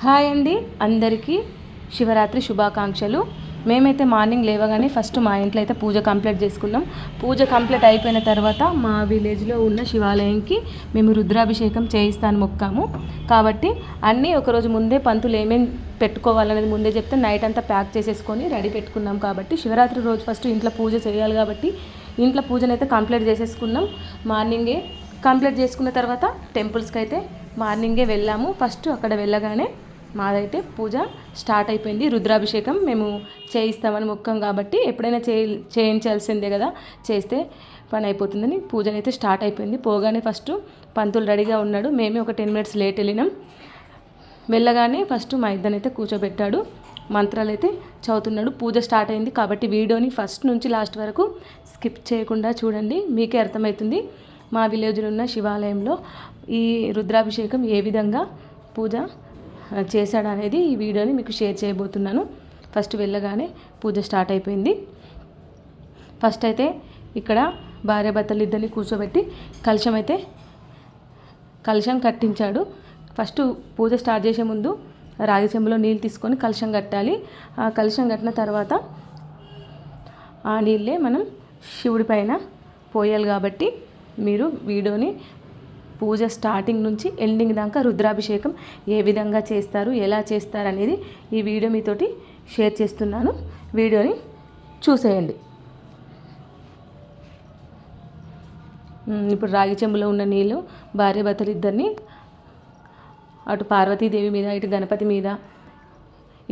Hi అండి, అందరికీ శివరాత్రి శుభాకాంక్షలు. మేమైతే మార్నింగ్ లేవగానే ఫస్ట్ మా ఇంట్లో అయితే పూజ కంప్లీట్ చేసుకున్నాం. పూజ కంప్లీట్ అయిపోయిన తర్వాత మా విలేజ్లో ఉన్న శివాలయంకి మేము రుద్రాభిషేకం చేయిస్తాను మొక్కాము. కాబట్టి అన్నీ ఒకరోజు ముందే పంతులు ఏమేమి పెట్టుకోవాలనేది ముందే చెప్తే నైట్ అంతా ప్యాక్ చేసేసుకొని రెడీ పెట్టుకున్నాం. కాబట్టి శివరాత్రి రోజు ఫస్ట్ ఇంట్లో పూజ చేయాలి కాబట్టి ఇంట్లో పూజను అయితే కంప్లీట్ చేసేసుకున్నాం. మార్నింగే కంప్లీట్ చేసుకున్న తర్వాత టెంపుల్స్కి అయితే మార్నింగే వెళ్ళాము. ఫస్ట్ అక్కడ వెళ్ళగానే మాదైతే పూజ స్టార్ట్ అయిపోయింది. రుద్రాభిషేకం మేము చేయిస్తామని మొక్కం కాబట్టి ఎప్పుడైనా చేయించాల్సిందే కదా, చేస్తే పని అయిపోతుందని పూజనైతే స్టార్ట్ అయిపోయింది. పోగానే ఫస్ట్ పంతులు రెడీగా ఉన్నాడు. మేమే ఒక 10 minutes లేట్ వెళ్ళినాం. వెళ్ళగానే ఫస్ట్ మా ఇద్దరినైతే కూర్చోబెట్టాడు, మంత్రాలు అయితే చదువుతున్నాడు. పూజ స్టార్ట్ అయింది కాబట్టి వీడియోని ఫస్ట్ నుంచి లాస్ట్ వరకు స్కిప్ చేయకుండా చూడండి, మీకే అర్థమవుతుంది మా విలేజ్లో ఉన్న శివాలయంలో ఈ రుద్రాభిషేకం ఏ విధంగా పూజ చేశాడు అనేది ఈ వీడియోని మీకు షేర్ చేయబోతున్నాను. ఫస్ట్ వెళ్ళగానే పూజ స్టార్ట్ అయిపోయింది. ఫస్ట్ అయితే ఇక్కడ భార్యాభర్తలు ఇద్దరిని కూర్చోబెట్టి కలశం కట్టించాడు. ఫస్ట్ పూజ స్టార్ట్ చేసే ముందు రాగి చెంబులో నీళ్ళు తీసుకొని కలశం కట్టాలి. ఆ కలశం కట్టిన తర్వాత ఆ నీళ్ళే మనం శివుడి పైన పోయాలి. కాబట్టి మీరు వీడియోని పూజ స్టార్టింగ్ నుంచి ఎండింగ్ దాకా రుద్రాభిషేకం ఏ విధంగా చేస్తారు, ఎలా చేస్తారు అనేది ఈ వీడియో మీతోటి షేర్ చేస్తున్నాను. వీడియోని చూసేయండి. ఇప్పుడు రాగి చెంబులో ఉన్న నీళ్ళు భార్యాభర్తలు ఇద్దరిని అటు పార్వతీదేవి మీద, ఇటు గణపతి మీద,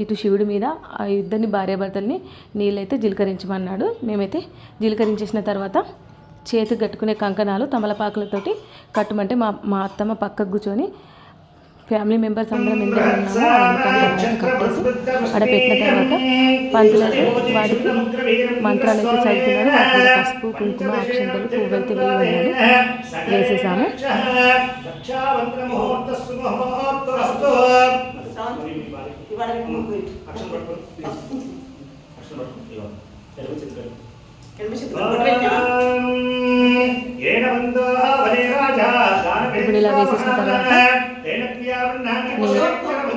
ఇటు శివుడి మీద ఆ ఇద్దరిని భార్యాభర్తల్ని నీళ్ళైతే జీలకరించమన్నాడు. మేమైతే జీలకరించేసిన తర్వాత చేతికి కట్టుకునే కంకణాలు తమలపాకులతోటి కట్టమంటే మా అత్తమ్మ పక్కకు కూర్చొని ఫ్యామిలీ మెంబర్స్ అందరం ఎందుకు ఉన్నామో కంకణాలు కట్టేసి అక్కడ పెట్టిన తర్వాత పంతులైతే వాటికి మంత్రాలు అయితే చదువుతున్నారు. వాటి పసుపు, కుంకుమ, అక్షంతలు, పువ్వైతే వేసేసాము. ఇప్పుడు ఇలా వేసేసిన తర్వాత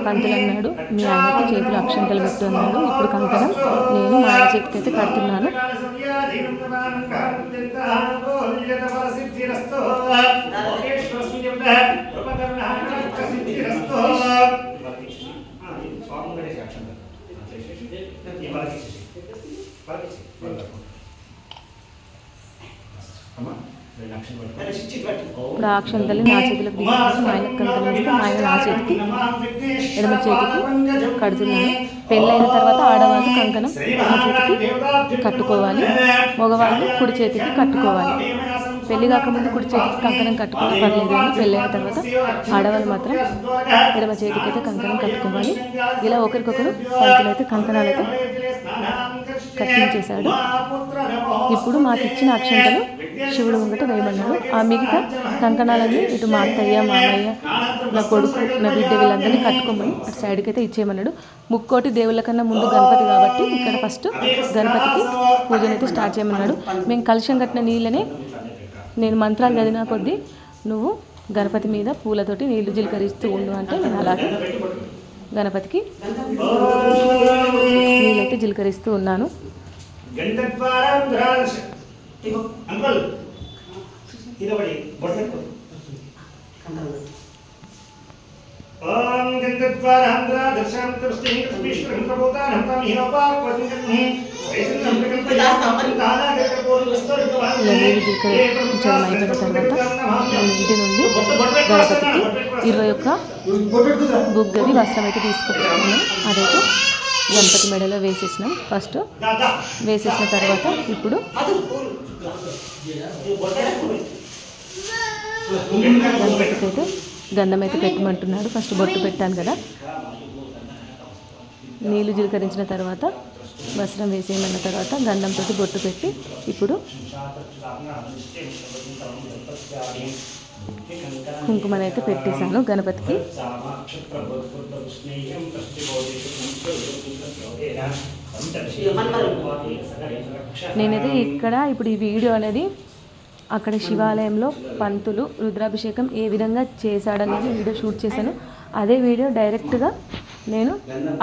పంతులు అన్నాడు, మీ ఆయనకి చేతిలో అక్షంతలు పెట్టు అన్నాడు. ఇప్పుడు కంకణం నేను మా ఆయన చేతికి అయితే కడుతున్నాను. ఇప్పుడు ఆ అక్షంతలు నా చేతిలోకి తీసుకొని మా ఆయనకు కంకణం వేస్తే మా ఆయన నా చేతికి, ఎడమ చేతికి కడుతున్నాను. పెళ్ళైన తర్వాత ఆడవాళ్ళు కంకణం ఎడమ చేతికి కట్టుకోవాలి, మగవాళ్ళు కుడి చేతికి కట్టుకోవాలి. పెళ్లి కాకముందు కుడి చేతికి కంకణం కట్టుకుని పర్లేదు, కానీ పెళ్ళైన తర్వాత ఆడవాళ్ళు మాత్రం ఎడమ చేతికి అయితే కంకణం కట్టుకోవాలి. ఇలా ఒకరికొకరు పంతులు అయితే కంకణాలు అయితే కట్టించేశాడు. ఇప్పుడు మాకు ఇచ్చిన అక్షంతలు శివుడు ముంగట వేయమన్నాడు. ఆ మిగతా కంకణాలన్నీ ఇటు మా అత్తయ్య, మామయ్య, నా కొడుకు, నా బిడ్డ వీళ్ళందరినీ కట్టుకోమని అటు సైడ్కి అయితే ఇచ్చేయమన్నాడు. ముక్కోటి దేవుళ్ళ కన్నా ముందు గణపతి కాబట్టి ఇక్కడ ఫస్ట్ గణపతికి పూజనైతే స్టార్ట్ చేయమన్నాడు. మేము కలశం కట్టిన నీళ్ళనే నేను మంత్రాలు చదివిన కొద్దీ నువ్వు గణపతి మీద పూలతోటి నీళ్లు జీలకరిస్తూ ఉండు అంటే నేను అలాగే గణపతికి నీళ్ళైతే జీలకరిస్తూ ఉన్నాను. నీళ్ళు జీలకరించడం అయిపోయిన తర్వాత నేను ఇంటి నుండి గణపతికి 21 బుగ్గది వస్త్రం అయితే తీసుకున్నాను. అదైతే గణపతి మెడలో వేసేసినాం. ఫస్ట్ వేసేసిన తర్వాత ఇప్పుడు గణపతికి అయితే గంధం అయితే పెట్టమంటున్నాడు. ఫస్ట్ బొట్టు పెట్టాను కదా, నీళ్ళు జీలకరించిన తర్వాత వస్త్రం వేసేయమన్న తర్వాత గంధంతో బొట్టు పెట్టి ఇప్పుడు కుంకుమనైతే పెట్టేశాను గణపతికి. నేనైతే ఇక్కడ ఇప్పుడు ఈ వీడియో అనేది అక్కడ శివాలయంలో పంతులు రుద్రాభిషేకం ఏ విధంగా చేశాడనేది వీడియో షూట్ చేశాను. అదే వీడియో డైరెక్ట్గా నేను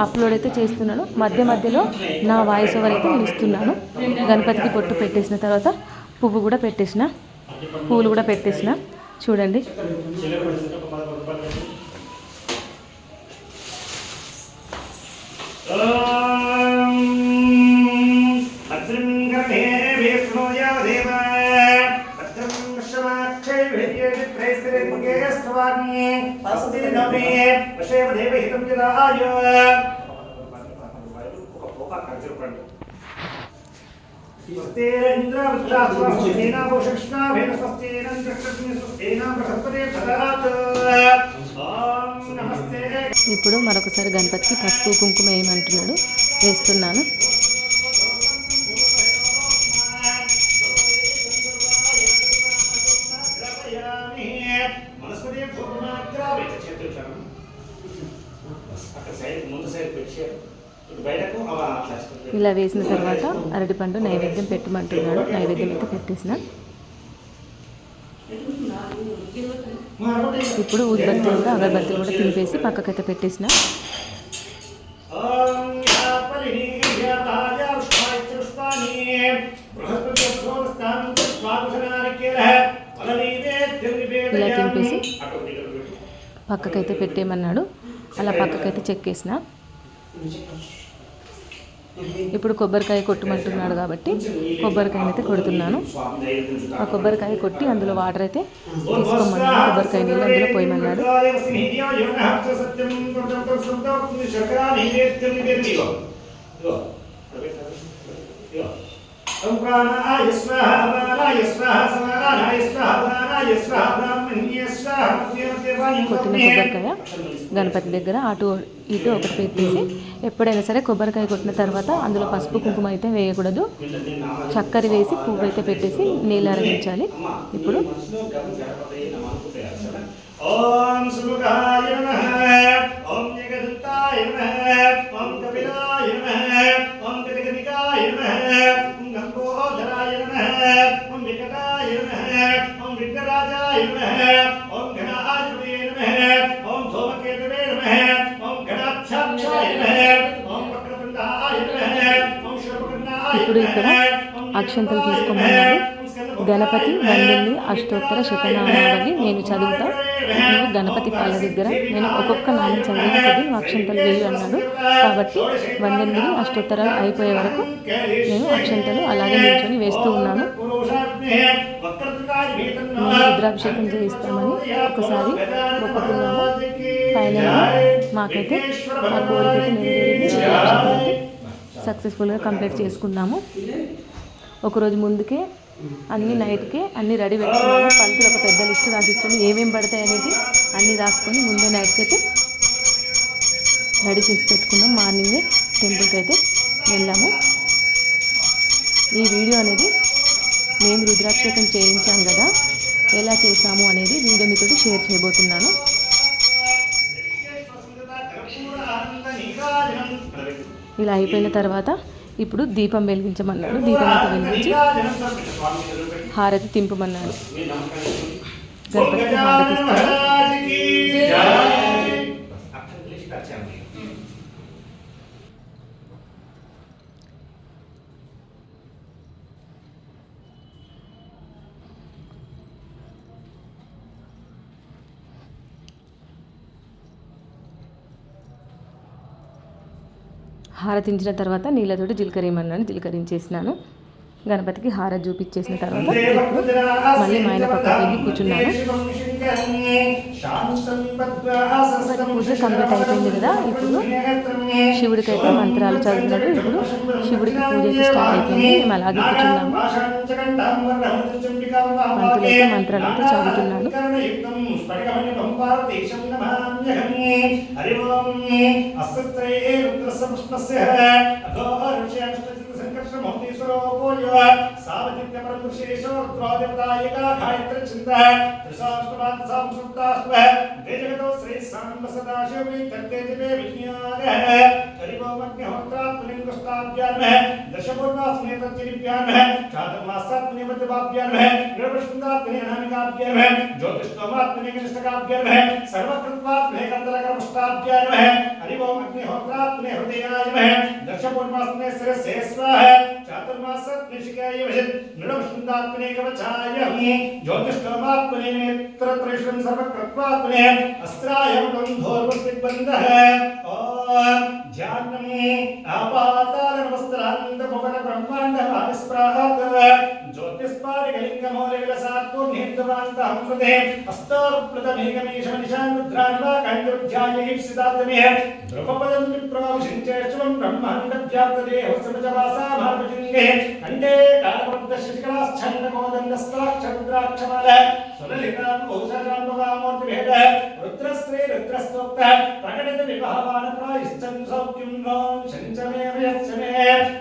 అప్లోడ్ అయితే చేస్తున్నాను. మధ్య మధ్యలో నా వాయిస్ ఓవర్ అయితే నేను ఇస్తున్నాను. గణపతికి పొట్టు పెట్టేసిన తర్వాత పువ్వు కూడా పెట్టేసిన, పూలు కూడా పెట్టేసిన. చూడండి, ఇప్పుడు మరొకసారి గణపతికి పసుపు కుంకుమ వేయమంటున్నాడు, వేస్తున్నాను. ఇలా వేసిన తర్వాత అరటిపండు నైవేద్యం పెట్టమంటున్నాడు. నైవేద్యం అయితే పెట్టేసిన. ఇప్పుడు ఊదిబత్తులు కూడా అగరబత్తులు కూడా తినిపేసి పక్కకైతే పెట్టేసిన. ఇలా తినిపేసి పక్కకైతే పెట్టేయమన్నాడు. అలా పక్కకైతే చెక్కేసిన. ఇప్పుడు కొబ్బరికాయ కొట్టమంటున్నాడు కాబట్టి కొబ్బరికాయనైతే కొడుతున్నాను. ఆ కొబ్బరికాయ కొట్టి అందులో వాటర్ అయితే తీసుకోమన్నాడు. కొబ్బరికాయ నీళ్ళు అందులో పోయమన్నాడు. కొట్టిన కొబ్బరికాయ గణపతి దగ్గర అటు ఇటు ఒకటి పెట్టేసి, ఎప్పుడైనా సరే కొబ్బరికాయ కొట్టిన తర్వాత అందులో పసుపు కుంకుమ అయితే వేయకూడదు. చక్కెర వేసి పువ్వు అయితే పెట్టేసి నీళ్ళు అరగించాలి. ఇప్పుడు ఓం సుముఖాయ నమః, ఓం జగదంతాయ నమః, ఓం కపిలాయ నమః, ఓం గజగణికాయ నమః, ఓం గంగోధరాయ నమః, ఓం వికటాయ నమః, ఓం విఘ్నరాజాయ నమః, ఓం గణాధిపతయే నమః, ఓం ధూమకేతవే నమః, ఓం గణాధ్యక్షాయ నమః, ఓం వక్రతుండాయ నమః, ఓం శుభకర్ణాయ. ఇప్పుడు ఇక్కడ అక్షంతలు తీసుకోమన్నాడు. గణపతి వందల్ని అష్టోత్తర శతనామావళి నేను చదువుతా, నువ్వు గణపతి కాళ్ళ దగ్గర నేను ఒక్కొక్క నామం చదివిన కొద్ది నువ్వు అక్షంతలు వేయి అన్నాడు. కాబట్టి 108 అష్టోత్తరాలు అయిపోయే వరకు నేను అక్షంతలు అలాగే నిల్చొని వేస్తూ ఉన్నాను. మేము రుద్రాభిషేకం చేయిస్తామని ఒకసారి మొక్కుకున్నాము. ఫైనల్గా మాకైతే మా కోరికైతే నెరవేరింది. రుద్రాభిషేకం అయితే సక్సెస్ఫుల్గా కంప్లీట్ చేసుకున్నాము. ఒకరోజు ముందుకే అన్ని నైట్కే అన్నీ రెడీ పెట్టుకున్నాము. పంతులు ఒక పెద్ద లిస్ట్ రాసిచ్చాము, ఏమేమి పడతాయి అనేది అన్నీ రాసుకొని ముందే నైట్కి అయితే రెడీ చేసి పెట్టుకున్నాం. మార్నింగే టెంపుల్కి అయితే వెళ్ళాము. ఈ వీడియో అనేది మేము రుద్రాభిషేకం చేయించాం కదా, ఎలా చేసాము అనేది వీడియో మీతో షేర్ చేయబోతున్నాను. ఇలా అయిపోయిన తర్వాత ఇప్పుడు దీపం వెలిగించమన్నాడు. దీపం అయితే వెలిగించి హారతి తింపమన్నాడు. గణపతికి హారతి ఇస్తాడు. హారతించిన తర్వాత నీళ్ళతోటి జీలకర్రేయమన్నాను. జీలకరించేసినాను. గణపతికి హారతి చూపించేసిన తర్వాత మళ్ళీ మా ఆయన పక్కకు వెళ్ళి కూర్చున్నాను. పూజ కంప్లీట్ అయిపోయింది కదా. ఇప్పుడు శివుడికి అయితే మంత్రాలు చదువుతున్నాడు. ఇప్పుడు శివుడికి పూజ అయితే స్టార్ట్ అయిపోయింది. మేము అలాగే కూర్చున్నాము. పంతులు అయితే మంత్రాలు అయితే చదువుతున్నాడు. चातुर्मासात्मने कवचाय ज्योतिष्ठोमात्मने नेत्रत्रयश्रम सर्वकृत्वात्मने अस्त्राय बन्धोर्वस्तिबन्धः ओम ध्यानम् आपातालनमस्त्रान्तभुवन ब्रह्माण्डमाविस्प्राहात् ज्योतिष्पारिकलिङ्गमौलिविलसात्पूर्णेन्दुवान्तः कृते हस्तोर्प्लुतमेकमीशमनिशान् रुद्रान्वाकण्डुर्ध्यायैः द्रुपपदं विप्राविशिञ्चेष्वं ब्रह्माण्डव्याप्तदेहसमजवासा भार्गजिङ्गे खण्डे कालवृद्धशिखिलाश्छन्दकोदण्डस्त्राक्षरुद्राक्षमालः सुललितां कौशलाम्बवामूर्तिभेद रुद्रस्त्रे रुद्रस्तोक्तः प्रकटितविभावानप्रायश्चन् सौख्यं वां शञ्चमेव यच्चमे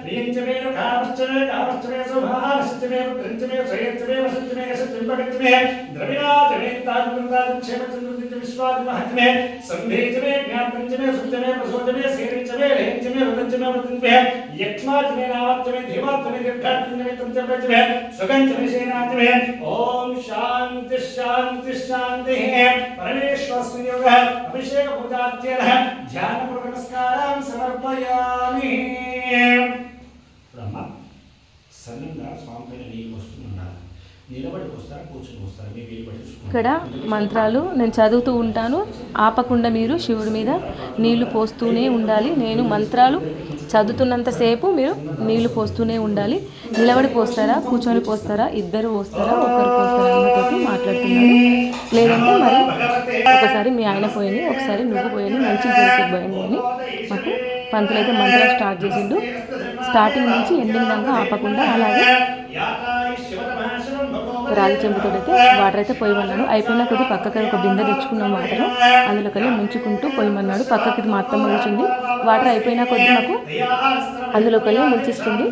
प्रियञ्चमे कामश्चमे कामश्चमे सुभानश्चमे पुत्रञ्चमे श्रेयश्चमे वशञ्चमे यशश्चमे द्रविणाचमे ताजमृताजक्षेमचन्द्रदिच विश्वाजमहच्चमे सम्भेचमे ज्ञातञ्चमे सुचमे प्रसोचमे सेरिचमे लेञ्चमे रुदञ्चमे वृतञ्चमे यक्ष्माचमे नावाचमे धीमाचमे दीर्घाचमे तञ्चमे सुगञ्चमे सेनाचमे ओम शांति शांति शांति परमेश्वरस्मिन् योगः अभिषेक पूजार्चनः ध्यान नमस्कारान् समर्पयामि ब्रह्म సన్నంగా స్వామి పైన నీళ్ళు వస్తున్నారు నిలబడి వస్తారు కూర్చొని వస్తారు మీ వీలు బట్టి ఇక్కడ మంత్రాలు నేను చదువుతూ ఉంటాను ఆపకుండా మీరు శివుడి మీద నీళ్లు పోస్తూనే ఉండాలి నేను మంత్రాలు చదువుతున్నంతసేపు మీరు నీళ్లు పోస్తూనే ఉండాలి నిలబడి పోస్తారా కూర్చొని పోస్తారా ఇద్దరు పోస్తారా ఒకరు పోస్తారా అన్నతోటి మాట్లాడుతున్నాను లేదంటే మరి ఒకసారి మీ ఆయన పోయని ఒకసారి నువ్వు పోయని మంచి చేసే పోయింది అని మాకు పంతులు అయితే మంత్రాలు స్టార్ట్ చేసిండు స్టార్టింగ్ నుంచి ఎండింగ్ దాకా ఆపకుండా అలాగే రాగి చెంబుతో అయితే వాటర్ అయితే పోయమన్నాడు అయిపోయినా కొద్ది పక్కకి ఒక బిందె తెచ్చుకున్నాం వాటర్ అందులోకెళ్ళి ముంచుకుంటూ పోయమన్నాడు పక్కకి మా అత్తమ్మ వచ్చింది వాటర్ అయిపోయినా కొద్ది నాకు అందులోకెళ్ళి ముంచిస్తుంది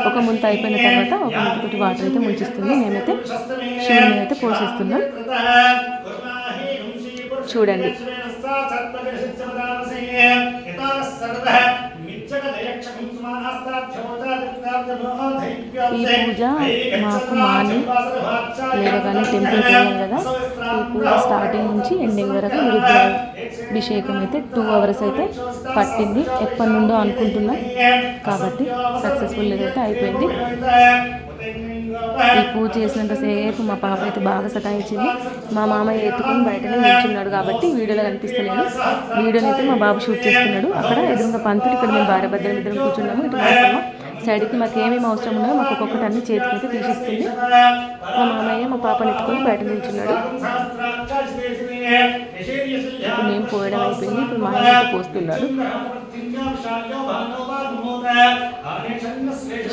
ఒక ముంత అయిపోయిన తర్వాత ఒక ముంతతోటి వాటర్ అయితే ముంచిస్తుంది మేమైతే శివుడి మీద అయితే పోసేస్తున్నాం చూడండి ఈ పూజ మాకు మార్నింగ్ లేవగానే టెంపుల్కి వెళ్ళాం కదా ఈ పూజ స్టార్టింగ్ నుంచి ఎండింగ్ వరకు రుద్రాభిషేకం అయితే 2 hours అయితే పట్టింది ఎప్పటి నుండో అనుకుంటున్నాం కాబట్టి సక్సెస్ఫుల్ అయితే అయిపోయింది ఈ పూజ చేసినంతసేపు మా పాప అయితే బాగా సతాయించింది మా మామయ్య ఎత్తుకుని బయటనే నిల్చున్నాడు కాబట్టి వీడియోలో కనిపిస్తలేదు వీడియోని అయితే మా బాబు షూట్ చేస్తున్నాడు అక్కడ ఎదురుగా పంతులు ఇక్కడ మేము భార్య భద్రం ఇద్దరం కూర్చున్నాము ఇటు మాత్రమే సైడ్కి మాకు ఏమేమి అవసరం ఉన్నాయో మాకు ఒక్కొక్కటి అన్ని చేతికి అయితే తీసిస్తుంది మా మామయ్య మా పాపని ఎత్తుకొని బయట నిల్చున్నాడు ఇప్పుడు మేము పోయడం అయిపోయింది ఇప్పుడు మా ఆయన అయితే పోస్తున్నాడు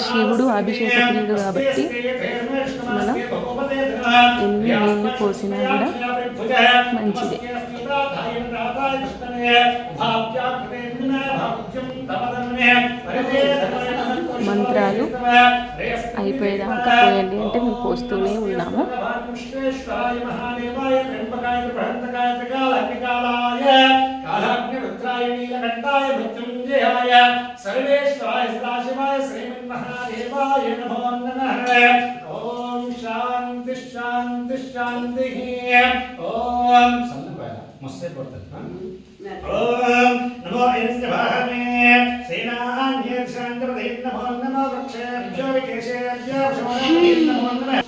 శివుడు అభిషేక ప్రియుడు కాబట్టి మనం ఎన్ని నీళ్ళు పోసినా కూడా మంచిదే మంత్రాలు అయిపోయేదాకా పోయండి అంటే మేము పోస్తూనే ఉన్నాము సర్వేశ్వరాయ సదాశివాయ శ్రీమన్మహాదేవాయ నమో నమః ఓం శాంతి శాంతి శాంతి ఓం సన్నబాయ మస్తే పడుతుంది ఓం నమో ఐస్వాహమే సేనాన్య శాంతపదే నమో నమః వృక్షేభ్యో వికేశేభ్యో నమో నమః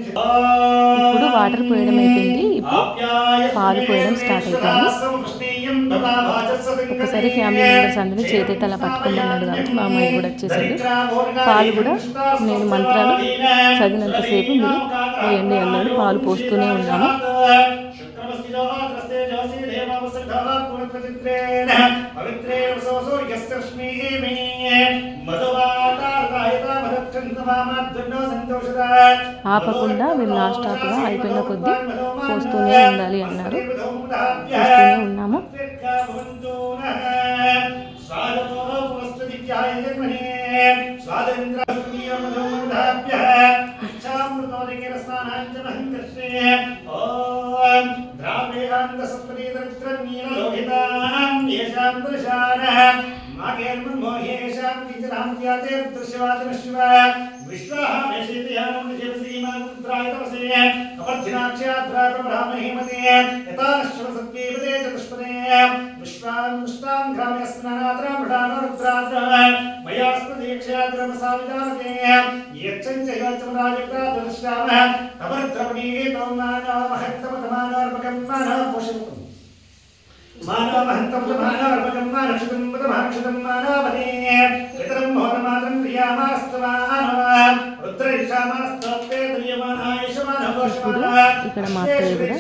ఇప్పుడు వాటర్ పోయడం అయిపోయింది ఇప్పుడు పాలు పోయడం స్టార్ట్ అవుతుంది ఒకసారి ఫ్యామిలీ మెంబర్స్ అందరినీ చేతైతే అలా పట్టుకోమన్నాడు కాబట్టి మా అమ్మాయి కూడా వచ్చేసాడు. పాలు కూడా నేను మంత్రాలు చదివినంతసేపు మీరు పోయండి అన్నాడు. పాలు పోస్తూనే ఉన్నాము. ఆపకుండా మీరు నాన్ స్టాప్గా అయిపోయిన కొద్దీ పోస్తూనే ఉండాలి అన్నారు. పోస్తూనే ఉన్నాము. ఇప్పుడు ఇక్కడ మా అత్తయ్య కూడా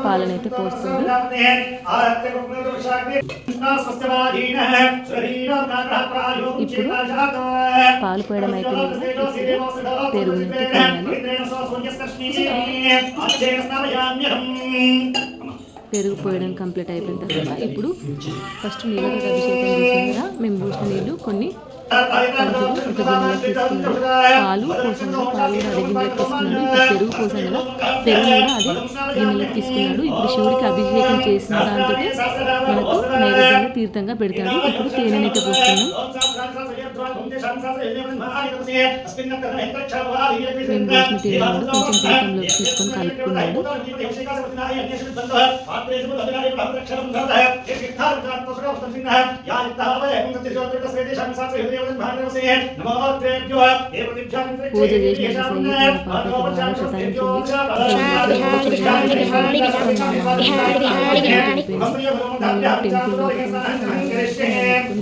పాలనైతే పోస్తుంది. ఇప్పుడు పాలు పోయడం అయిపోయింది. పెరుగునైతే పెరుగు పోయడం కంప్లీట్ అయిపోయిన తర్వాత ఇప్పుడు ఫస్ట్ నీళ్ళతో అభిషేకం చేసాం కదా, మేము పోసిన నీళ్ళు కొన్ని పంచులు ఒక గిన్నెలో తీసుకున్నాడు. పాలు పోసాను, పాలు కూడా అదే గిన్నెలోకి తీసుకున్నాడు. ఇప్పుడు పెరుగు పోసాను కదా, పెరుగు కూడా అది గిన్నెలోకి తీసుకున్నాడు. ఇప్పుడు శివుడికి అభిషేకం చేసిన దాంతో మనకు నైవేద్యంగా తీర్థంగా పెడతాడు. ఇప్పుడు తేనెనైతే పోస్తున్నాం. మేము పోసిన తేనె కూడా కొంచెం తీర్థంలోకి తీసుకొని కలుపుకున్నాడు. పూజ చేసిన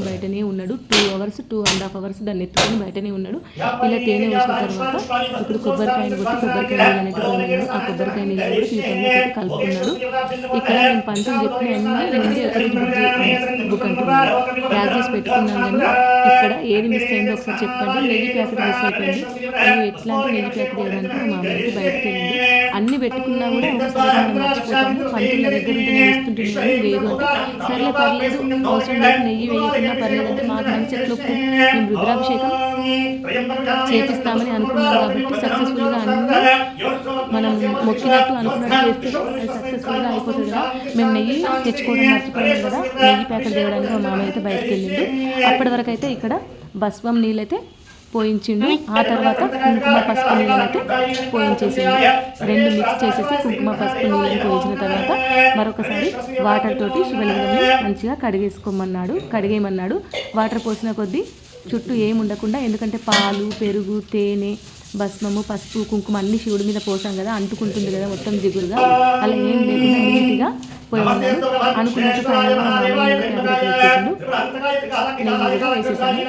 బయటనే ఉన్నాడు. 2.5 hours దాన్ని ఎత్తుకొని బయటనే ఉన్నాడు. ఇలా తేనె వేసిన తర్వాత ఇప్పుడు కొబ్బరికాయను కొట్టి కొబ్బరికాయ నీళ్ళు అనేది పోయినాడు. ఆ కొబ్బరికాయ నీళ్ళు కూడా తీర్థంలో కలుపుకున్నాడు. ఇక్కడ నేను పంతులు చెప్పిన అన్ని ముందే బుక్ అంటున్నాను, ప్యాక్ చేసి పెట్టుకున్నాను. కానీ ఇక్కడ ఏది మిస్ అయిందో ఒకసారి చెప్పండి. నెయ్యి ప్యాకెట్ మిస్ అయిపోయింది. నేను ఎట్లా అంటే నెయ్యి ప్యాకెట్ వేయడానికి మా అమ్మకి బయటకు వెళ్ళింది. అన్ని పెట్టుకున్నా కూడా ఒకసారి మనం మర్చిపోతాము. పంతుల దగ్గర ఉంటే నేను ఇస్తుంటున్నాను, లేదు అంటే సర్లే పర్లేదు అవసరం లేదు నెయ్యి వేయకుండా పర్లేదు అంటే మాకు మనసు ఎట్లా మేము రుద్రాభిషేకం చేపిస్తామని అనుకున్నాం కాబట్టి సక్సెస్ఫుల్గా అన్ని మనం మొక్కినట్టు అనుకున్నట్టు చేస్తే అది సక్సెస్ఫుల్గా అయిపోతుంది కదా. మేము నెయ్యి తెచ్చుకోవడం మర్చిపోయాం కదా, నెయ్యి ప్యాకెట్ తేవడానికి మా మామ అయితే బయటకు వెళ్ళిండు. అప్పటి వరకు అయితే ఇక్కడ భస్మం నీళ్ళైతే పోయించిండు. ఆ తర్వాత కుంకుమ పసుపు నీళ్ళనైతే పోయించేసిండు. రెండు మిక్స్ చేసేసి కుంకుమ పసుపు నీళ్ళని పోయించిన తర్వాత మరొకసారి వాటర్ తోటి శివలింగంని మంచిగా కడిగేయమన్నాడు. వాటర్ పోసిన కొద్దీ చుట్టూ ఏమి ఉండకుండా, ఎందుకంటే పాలు పెరుగు తేనె భస్మము పసుపు కుంకుమ అన్ని శివుడి మీద పోసాం కదా, అంటుకుంటుంది కదా మొత్తం జిగురుగా, అలా ఏం లేకుండా నీట్గా పోయమన్నాడు. అనుకున్నట్టు ఫైనల్గా వచ్చేసిండు. నెయ్యి కూడా వేసేసాను.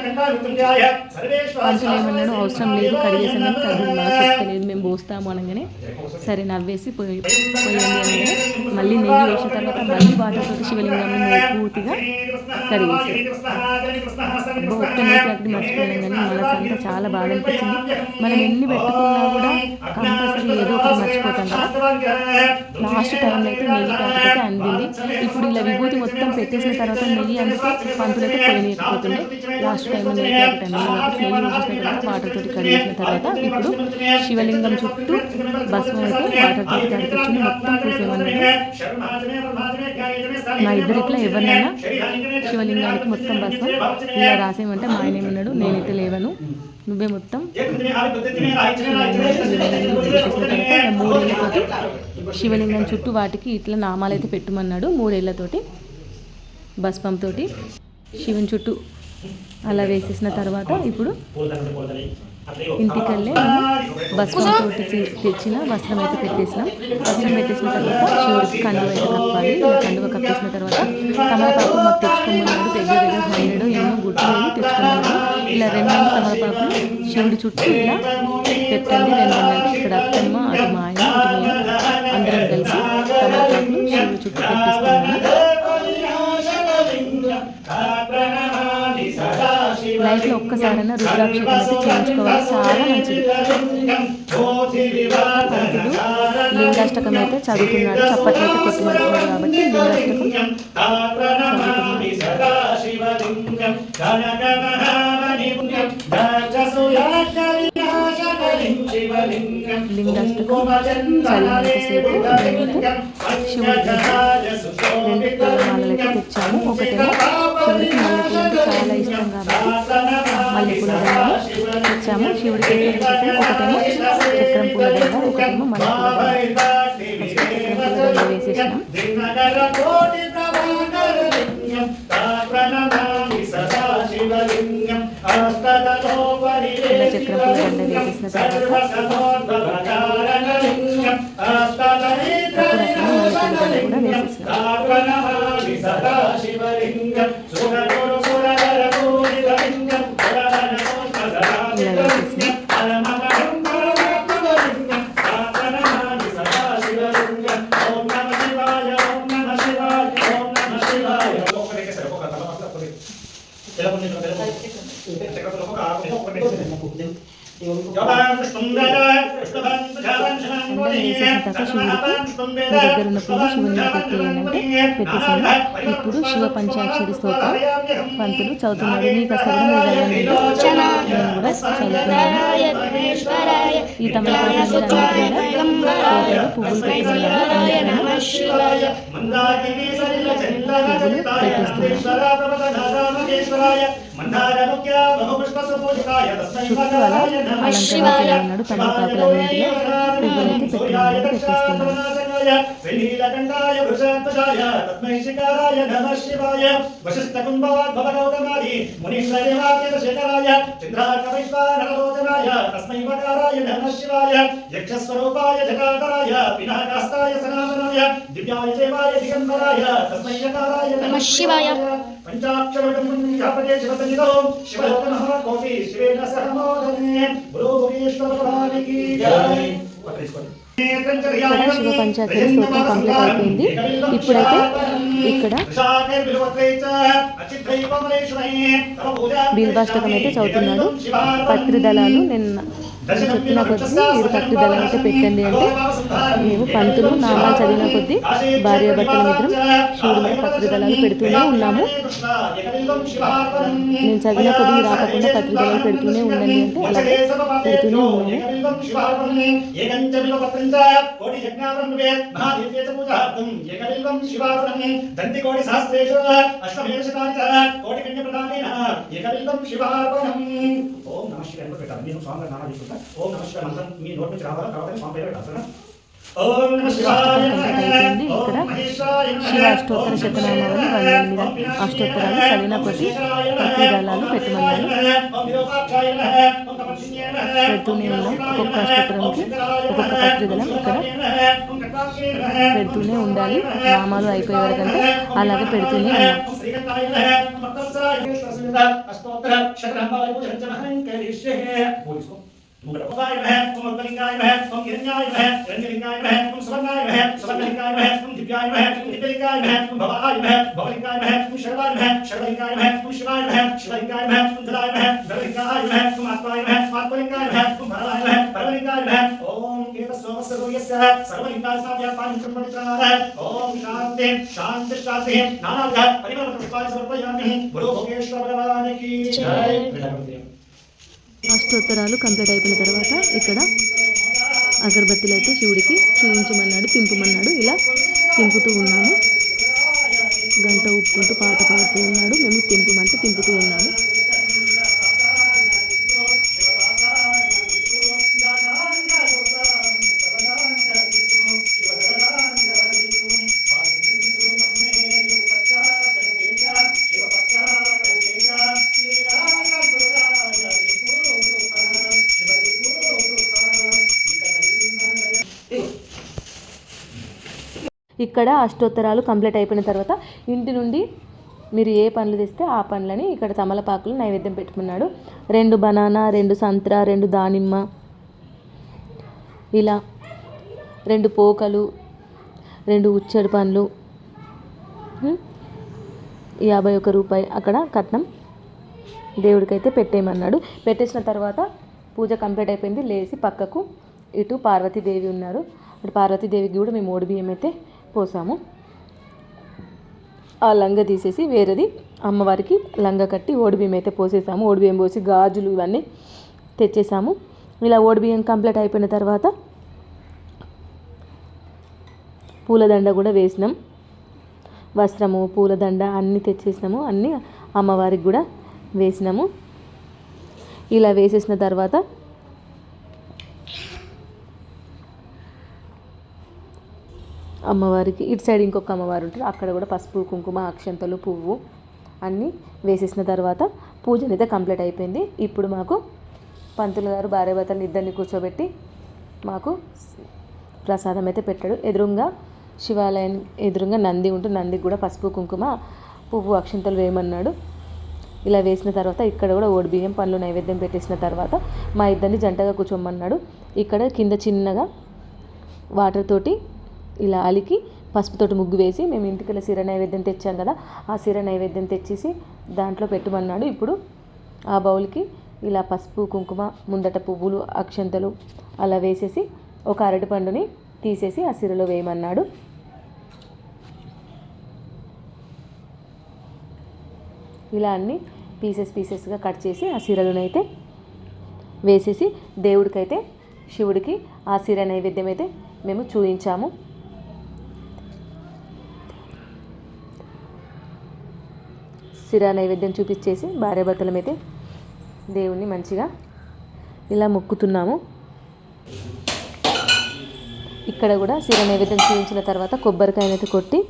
పంచులు ఏమన్నాడు అవసరం లేదు కడిగేసాను కానీ కడుగు మనసు చెప్తలేదు మేము పోస్తాము అనగానే సరే నవ్వేసి పోయండి అనగానే మళ్ళీ నెయ్యి వేసిన తర్వాత మళ్ళీ వాటర్తో శివలింగాన్ని పూర్తిగా కడిగేసాడు. ఒక్క నెయ్యి ప్యాకెట్ మర్చిపోయినాం కానీ మనసు అంతా చాలా బాగా అనిపించింది. మనం ఎన్ని పెట్టుకున్నా కూడా కంపల్సరీ ఏదో ఒకటి మర్చిపోతాం కదా. లాస్ట్ టైంలో అయితే నెయ్యి ప్యాకెట్ అయితే అందింది. ఇప్పుడు ఇలా విభూతి మొత్తం పెట్టేసిన తర్వాత నెయ్యి అందుకే పంతులైతే పోయనియకపోతుండే. లాస్ట్ టైంలో నెయ్యి ప్యాకెట్ అందింది కాబట్టి నెయ్యి వేసిన తర్వాత వాటర్ తోటి కడిగేసిన తర్వాత ఇప్పుడు శివలింగం చుట్టూ భస్మం అయితే వాటర్ తోటి కడిపించింది. మొత్తం పూసేమన్నాడు. మా ఇద్దరు ఇట్లా ఎవరినైనా శివలింగానికి మొత్తం భస్మం ఇలా రాసేయమంటే మా ఆయన ఏమన్నాడు నేనైతే లేవను నువ్వే మొత్తం 3 ఏళ్ళతోటి శివలింగం చుట్టూ వాటికి ఇట్లా నామాలైతే పెట్టమన్నాడు. 3 ఏళ్ళతోటి భస్మంతో శివుని చుట్టూ అలా వేసేసిన తర్వాత ఇప్పుడు ఇంటికల్లే భస్మంతో తెచ్చిన వస్త్రం అయితే పెట్టేసినాం. వస్త్రం పెట్టేసిన తర్వాత శివుడికి కండువ అయితే కప్పాలి. ఇలా కండువ కప్పేసిన తర్వాత తమలపాకులు మాకు తెచ్చుకోమన్నాడు. దగ్గర 100 ఎన్నో గుడ్లు తెచ్చుకున్నాడు. ఇలా 2 తమలపాకులు శివుడి చుట్టూ ఇలా పెట్టండి. 2 అంటే ఇక్కడ అత్తమ్మ, అటు మా ఆయన, అటు మేము అందరం కలిసి తమలపాకులు శివుడి చుట్టూ పెట్టేస్తున్నాము. లైఫ్లో ఒక్కసారైనా రుద్రాభిషేకం అయితే చేయించుకోవాలి, చాలా మంచిది. పంతులు లింగాష్టకం అయితే చదువుతున్నాడు. చప్పట్లు అయితే కొట్టుకుంటున్నాడు కాబట్టి లింగాష్టకం లింగాష్టకం చదివినంతసేపు మేమైతే శివుడికి 2 పూలమాలలు అయితే తెచ్చాము. ఒకటేమో శివుడికి మల్లెపూలు అంటే చాలా ఇష్టం కాబట్టి మల్లెపూల దండ తెచ్చాము. శివుడికి ఒకటేమో చక్రం పూల దండ, ఒకటేమో మల్లెపూల దండ. ఫస్ట్ చక్రం పూల దండ వేసేసినాం. ఇలా చక్రం పూల దండ వేసేసిన తర్వాత కూడా వేసేసినాం. శివుడికి దగ్గర ఉన్న పూలు శివుని పెట్టేయాలంటే పెట్టేసాను. ఇప్పుడు శివ పంచాక్షరి స్తోత్రం పంతులు చదువుతున్నాడు. మీకు అసలు నేను కూడా చదువుతున్నాను. ఈ తమలపాకు పువ్వులు పువ్వులు పెట్టేస్తున్నాను. చుట్టూ అలా అలంకరించాలన్నాడు. తమలపాకులన్నింటిలో పువ్వులైతే పెట్టేస్తున్నాడు. ఇక్కడ శివ పంచాక్షరి స్తోత్రం కంప్లీట్ అయిపోయింది. ఇప్పుడైతే ఇక్కడ బిల్వాష్టకం అయితే చదువుతున్నాడు. పత్రి దళాలు నిన్న చెప్పిన కొద్దీ 7 పత్రి దళాలు అయితే పెట్టండి అంటే మేము పంతులు నామాలు చదివిన కొద్దీ భార్యాభర్తల మిత్రం శివుడి మీద పత్రి దళాలు పెడుతూనే ఉన్నాము. నేను చదివిన కొద్దీ రాకుండా పత్రి దళాలు పెడుతూనే ఉండండి అంటే అలాగే పెడుతూనే ఉన్నాము. ఓం నమః శివాయ మంత్రం మీ నోట్ నుంచి రావాలా, తర్వాత స్వామి పేరు పెట్టాలి. ఇక్కడ శివాష్టోత్తర శతనామావళి 108 అష్టోత్తరాలు చదివిన కొద్దీ పత్రి దళాలు పెట్టమన్నాను. పెడుతూనే ఉన్నాం. ఒక్కొక్క అష్టోత్తరంకి ఒక్కొక్క పత్రి దళం ఇక్కడ పెడుతూనే ఉండాలి. నామాలు అయిపోయే వరకంటే అలాగే పెడుతూనే ఉన్నాం. అష్టోత్తరాలు కంప్లీట్ అయిపోయిన తర్వాత ఇక్కడ అగరబత్తులు అయితే శివుడికి చూపించమన్నాడు, తింపమన్నాడు. ఇలా తింపుతూ ఉన్నాము. గంట ఊపుకుంటూ పాట పాడుతూ ఉన్నాడు. మేము తింపమంటే తింపుతూ ఉన్నాము. ఇక్కడ అష్టోత్తరాలు కంప్లీట్ అయిపోయిన తర్వాత ఇంటి నుండి మీరు ఏ పండ్లు తెస్తే ఆ పండ్లని ఇక్కడ తమలపాకులు నైవేద్యం పెట్టుకున్నాడు. 2 బనానా, 2 సంత్రా, 2 దానిమ్మ, ఇలా 2 పోకలు, 2 ఉచ్చడి పండ్లు, 51 రూపాయి అక్కడ కట్నం దేవుడికైతే పెట్టేయమన్నాడు. పెట్టేసిన తర్వాత పూజ కంప్లీట్ అయిపోయింది. లేచి పక్కకు ఇటు పార్వతీదేవి ఉన్నారు. అటు పార్వతీదేవికి కూడా మేము ఓడి బియ్యం అయితే పోసాము. ఆ లంగ తీసేసి వేరేది అమ్మవారికి లంగ కట్టి ఓడి బియ్యం అయితే పోసేసాము. ఓడి బియ్యం పోసి గాజులు ఇవన్నీ తెచ్చేసాము. ఇలా ఓడి బియ్యం కంప్లీట్ అయిపోయిన తర్వాత పూలదండ కూడా వేసినాం. వస్త్రము, పూలదండ అన్నీ తెచ్చేసినాము. అన్నీ అమ్మవారికి కూడా వేసినాము. ఇలా వేసేసిన తర్వాత అమ్మవారికి ఇటు సైడ్ ఇంకొక అమ్మవారు ఉంటుంది, అక్కడ కూడా పసుపు, కుంకుమ, అక్షంతలు, పువ్వు అన్నీ వేసేసిన తర్వాత పూజ అయితే కంప్లీట్ అయిపోయింది. ఇప్పుడు మాకు పంతులు గారు భార్యాభర్తలు ఇద్దరిని కూర్చోబెట్టి మాకు ప్రసాదం అయితే పెట్టాడు. ఎదురుగా శివాలయం ఎదురుగా నంది ఉంటుంది. నందికి కూడా పసుపు, కుంకుమ, పువ్వు, అక్షంతలు వేయమన్నాడు. ఇలా వేసిన తర్వాత ఇక్కడ కూడా ఓడి బియ్యం పండ్లు నైవేద్యం పెట్టేసిన తర్వాత మా ఇద్దరిని జంటగా కూర్చోమన్నాడు. ఇక్కడ కింద చిన్నగా వాటర్ తోటి ఇలా అలికి పసుపుతోటి ముగ్గు వేసి మేము ఇంటికి సిర నైవేద్యం తెచ్చాం కదా, ఆ సిర నైవేద్యం తెచ్చేసి దాంట్లో పెట్టమన్నాడు. ఇప్పుడు ఆ బౌల్కి ఇలా పసుపు, కుంకుమ, ముందట పువ్వులు, అక్షంతలు అలా వేసేసి ఒక అరటిపండుని తీసేసి ఆ సిరలో వేయమన్నాడు. ఇలా అన్నీ పీసెస్గా కట్ చేసి ఆ సిరలోనైతే వేసేసి దేవుడికైతే శివుడికి ఆ సిర నైవేద్యం అయితే మేము చూయించాము. సిర నైవేద్యం చూపించేసి భార్యాభర్తలమైతే దేవుణ్ణి మంచిగా ఇలా మొక్కుతున్నాము. ఇక్కడ కూడా సిర నైవేద్యం చూపించిన తర్వాత కొబ్బరికాయనైతే కొట్టి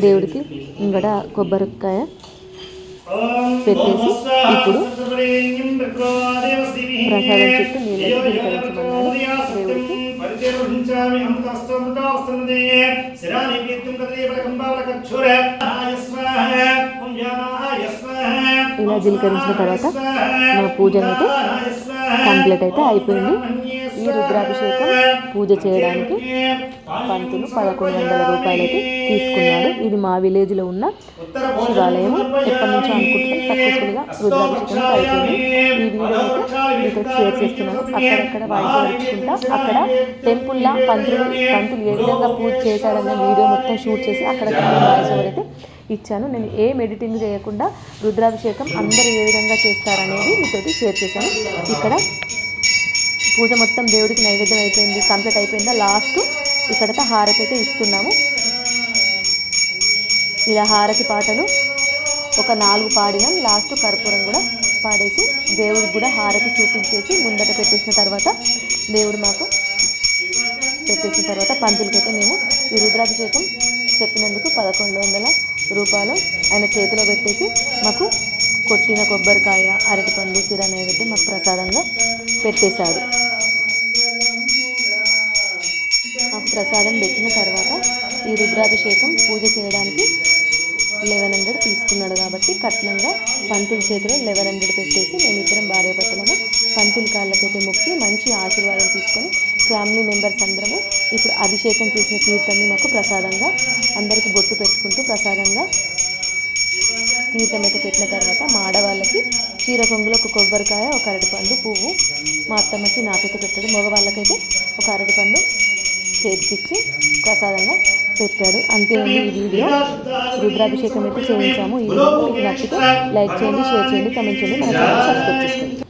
దేవుడికి ఇంకట కొబ్బరికాయ పెట్టేసి ఇప్పుడు ప్రసాదం చుట్టూ నీళ్ళకి దిగరించమన్నాడు దేవుడికి. ఇలా జీలకరించిన తర్వాత మా పూజ అయితే కంప్లీట్ అయితే అయిపోయింది. ఈ రుద్రాభిషేకం పూజ చేయడానికి పంతులు 1100 రూపాయలు అయితే తీసుకున్నాడు. ఇది మా విలేజ్లో ఉన్న శివాలయం. ఎప్పటి నుంచో అనుకుంటున్నాం, సక్సెస్ఫుల్గా రుద్రాభిషేకం అయిపోయింది. ఈ వీడియో అయితే మీతో షేర్ చేస్తున్నాను. అక్కడక్కడ వాయిస్ నడుచుకుంటా అక్కడ టెంపుల్లా పంతులు ఏ విధంగా పూజ చేశాడన్న వీడియో మొత్తం షూట్ చేసి అక్కడక్కడ వాయిస్ ఓవర్ అయితే ఇచ్చాను. నేను ఏం ఎడిటింగ్ చేయకుండా రుద్రాభిషేకం అందరూ ఏ విధంగా చేస్తారనేది మీతోటి షేర్ చేశాను. ఇక్కడ పూజ మొత్తం దేవుడికి నైవేద్యం అయిపోయింది, కంప్లీట్ అయిపోయిందా. లాస్ట్ ఇక్కడైతే హారతి అయితే ఇస్తున్నాము. ఇలా హారతి పాటలు ఒక 4 పాడినాం. లాస్ట్ కర్పూరం కూడా పాడేసి దేవుడికి కూడా హారతి చూపించేసి ముందట పెట్టేసిన తర్వాత దేవుడు మాకు పెట్టేసిన తర్వాత పంతులకైతే మేము ఈ రుద్రాభిషేకం చెప్పినందుకు 1100 రూపాయలు ఆయన చేతిలో పెట్టేసి మాకు కొట్టిన కొబ్బరికాయ, అరటిపండు, సిర నైవేద్యం మాకు ప్రసాదంగా పెట్టేశాడు. మాకు ప్రసాదం పెట్టిన తర్వాత ఈ రుద్రాభిషేకం పూజ చేయడానికి 1100 తీసుకున్నాడు కాబట్టి కట్నంగా పంతుల చేతిలో 1100 పెట్టేసి మేమిద్దరం భార్యాభర్తలము పంతుల కాళ్ళకైతే మొక్కి మంచి ఆశీర్వాదం తీసుకొని ఫ్యామిలీ మెంబర్స్ అందరము ఇప్పుడు అభిషేకం చేసిన తీర్థంని మాకు ప్రసాదంగా అందరికీ బొట్టు పెట్టుకుంటూ ప్రసాదంగా తీర్థం అయితే పెట్టిన తర్వాత మా ఆడవాళ్ళకి చీర కొంగులో ఒక కొబ్బరికాయ, ఒక అరటిపండు, పువ్వు మా అత్తమ్మకి నాకైతే పెట్టాడు. మగవాళ్ళకైతే ఒక అరటిపండు చేతికిచ్చి ప్రసాదంగా పెట్టాడు. అంతే అండి ఈ వీడియో. రుద్రాభిషేకం అయితే చేయించాము. ఈ వీడియో మీకు నచ్చితే లైక్ చేయండి, షేర్ చేయండి, కామెంట్ చేయండి, మన ఛానల్ సబ్స్క్రైబ్ చేసుకోండి.